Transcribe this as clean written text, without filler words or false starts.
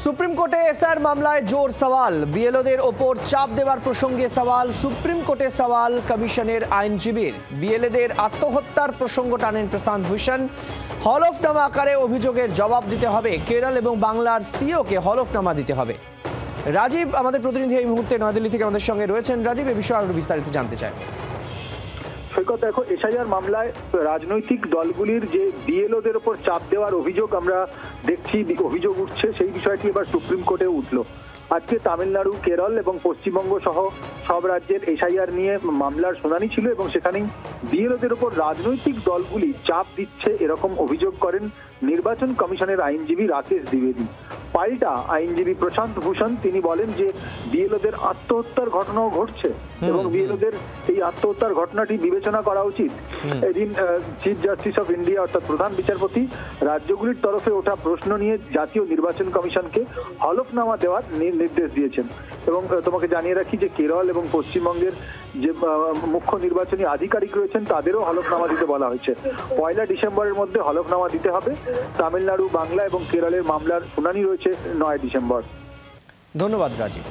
Supreme কোর্টে SR মামলায় জোর সওয়াল, বিএলওদের ওপর চাপ দেওয়ার প্রসঙ্গে সওয়াল সুপ্রিম কোর্টে, সওয়াল কমিশনের আইনজীবীর। বিএলএদের আত্মহত্যার প্রসঙ্গ টানেন প্রশান্ত ভূষণ। হলফনামা আকারে অভিযোগের জবাব দিতে হবে, কেরল এবং বাংলার সিওকে হলফনামা দিতে হবে। রাজীব আমাদের প্রতিনিধি এই মুহূর্তে নয়াদিল্লি থেকে আমাদের সঙ্গে রয়েছেন। রাজীব, এই বিষয়ে আরো বিস্তারিত জানতে চাই। সৈকত, দেখো, এসআইআর মামলায় রাজনৈতিক দলগুলির যে বিএলওদের ওপর চাপ দেওয়ার অভিযোগ আমরা দেখছি, অভিযোগ উঠছে, সেই বিষয়টি এবার সুপ্রিম কোর্টে উঠল। আজকে তামিলনাড়ু, কেরল এবং পশ্চিমবঙ্গ সহ সব রাজ্যের এসআইআর নিয়ে মামলার শুনানি ছিল এবং সেখানেই বিএলওদের ওপর রাজনৈতিক দলগুলি চাপ দিচ্ছে এরকম অভিযোগ করেন নির্বাচন কমিশনের আইনজীবী রাকেশ দ্বিবেদী। পাল্টা আইনজীবী প্রশান্ত ভূষণ তিনি বলেন যে বিএলওদের আত্মহত্যার ঘটনাও ঘটছে এবং বিএলওদের এই আত্মহত্যার ঘটনাটি বিবেচনা করা উচিত। এদিন চিফ জাস্টিস অফ ইন্ডিয়া অর্থাৎ প্রধান বিচারপতি রাজ্যগুলির তরফে ওঠা প্রশ্ন নিয়ে জাতীয় নির্বাচন কমিশনকে হলফনামা দেওয়ার নির্দেশ দিয়েছেন। এবং তোমাকে জানিয়ে রাখি যে কেরল এবং পশ্চিমবঙ্গের যে মুখ্য নির্বাচনী আধিকারিক রয়েছেন তাদেরও হলফনামা দিতে বলা হয়েছে। 1 ডিসেম্বরের মধ্যে হলফনামা দিতে হবে। তামিলনাড়ু, বাংলা এবং কেরলের মামলার শুনানি রয়েছে 9 ডিসেম্বর। ধন্যবাদ রাজীব।